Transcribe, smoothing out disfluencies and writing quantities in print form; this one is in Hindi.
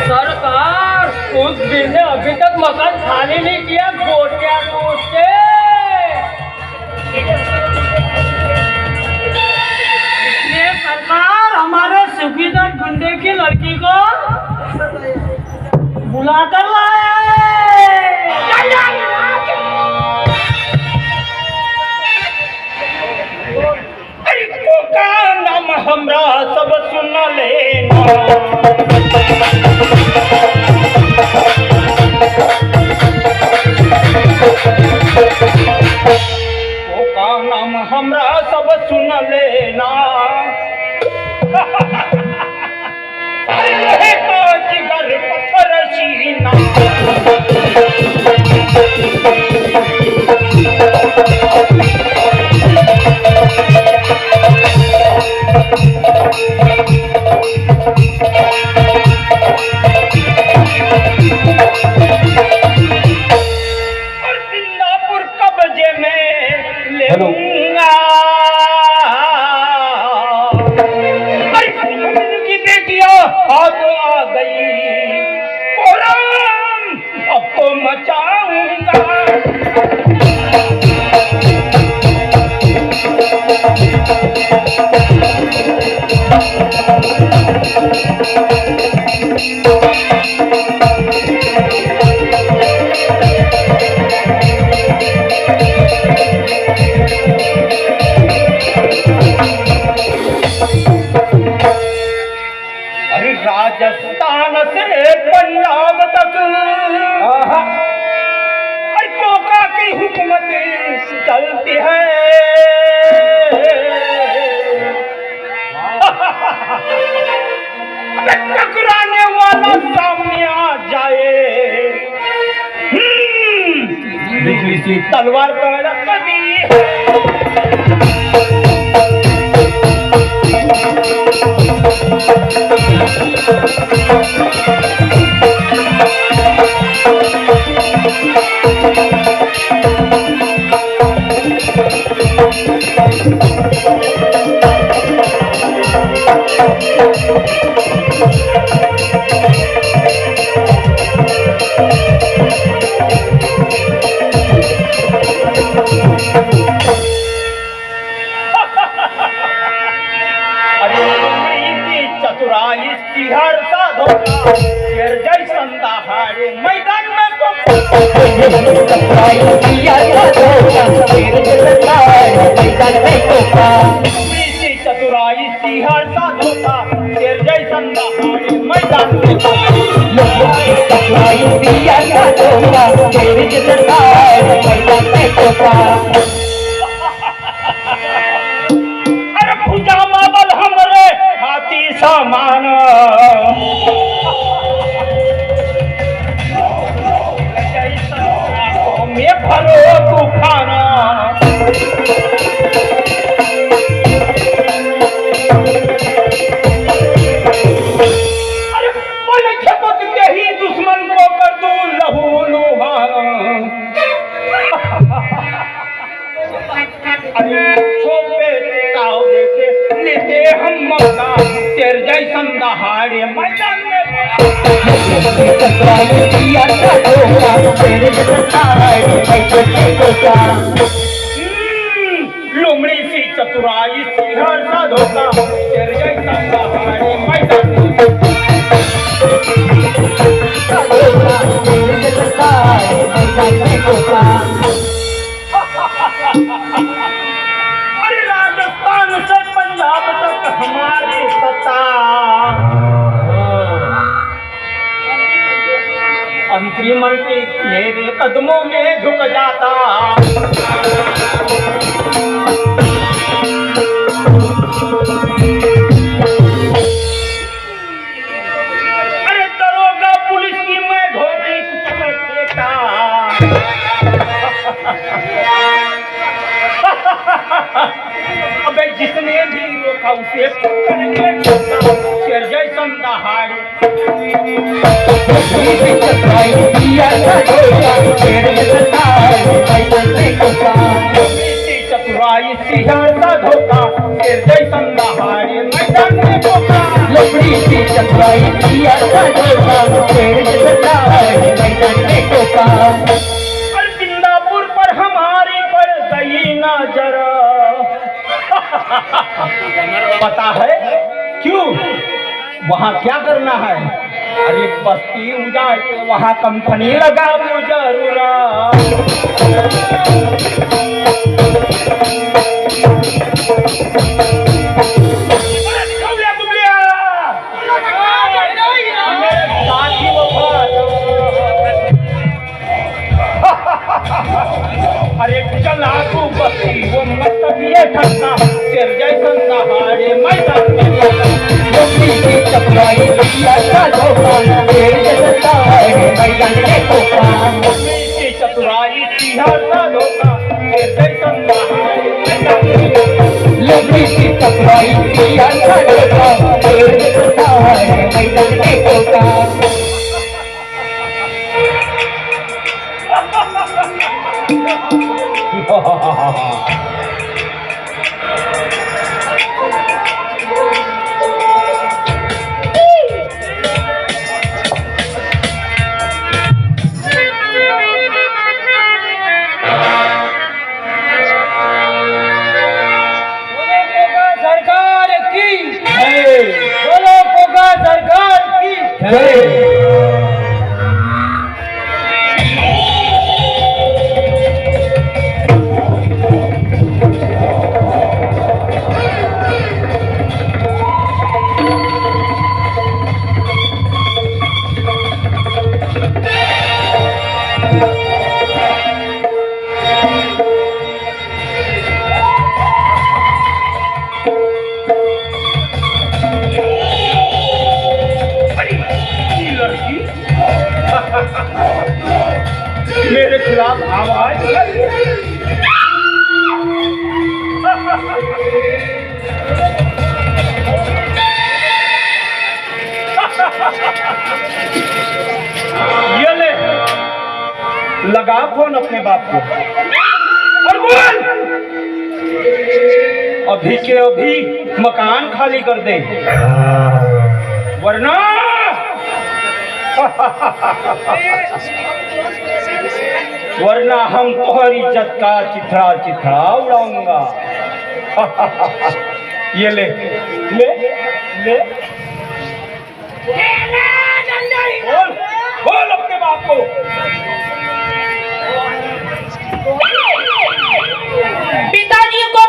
सरकार उस दिन ने अभी तक मकान खाली नहीं किया, गोटियां टूटते। इसलिए सरकार हमारे सुखीदार गुंडे की लड़की को बुला कर लाए। का नाम हमरा सब सुन लेना, का नाम हमरा सब सुन लेना। तो जिगर पत्थर सीना, राजस्थान से पंजाब तक कोका की हुकूमत चलती है। टकराने वाला सामने आ जाए, बिजली सी तलवार कभी मैदान में चतुराई सिहर सा धोखा, शेर जैसन दहाड़े मैदान में अरे भुजा मावल हमरे हाथी समान, में भरो तूफान। अरे बोले खेपकते ही दुश्मन को कर दू लहू लुहान। अरे छोपे ताव देते लेते हम मौका, तेर जैसन दहाड़े मैदान में लुमड़ी सी चतुराई सिहर सा धोखा, तेरे जैसा दहाड़े मैदान में अरे राजस्थान से पंजाब तक हमारी सत्ता, मंत्री मंत्री मेरे कदमों में झुक जाता। अरे दरोगा पुलिस की मैं धोबी देता। अबे जिसने भी रोका उसे पकड़ के शेर जैसन दहाड़े चतुराई सिहर सा धोखा, शेर जैसन दहाड़े मैदान में धोखा। लकड़ी चतुराई किया था धोखा शेर जैसा है मैदान में कोका और जिंदापुर पर हमारी पड़ गई नजर पता है क्यों वहाँ क्या करना है अरे बस्ती उजाड़ के वहाँ कंपनी लगा जरूरा अरे चला तू बस्ती वो मतलब ये ठंडा तेर जैसन दहाड़े मैदान में लकड़ी की चतुराई किया था धोखा शेर जैसा है मैदान में कोका की चतुराई सिंहर धोखा तेर जैसन दहाड़े मैदान में लकड़ी की चतुराई किया था धोखा शेर जैसा है मैदान में कोका सरकार की बोलो पोगा सरकार की मेरे खिलाफ आवाज ये ले लगा फोन अपने बाप को और बोल अभी के अभी मकान खाली कर दे वरना वरना हम तुम्हारी इज्जत का चिथड़ा चिथड़ा उड़ाऊंगा ये ले ले ले बोल बोल अपने बाप को पिताजी को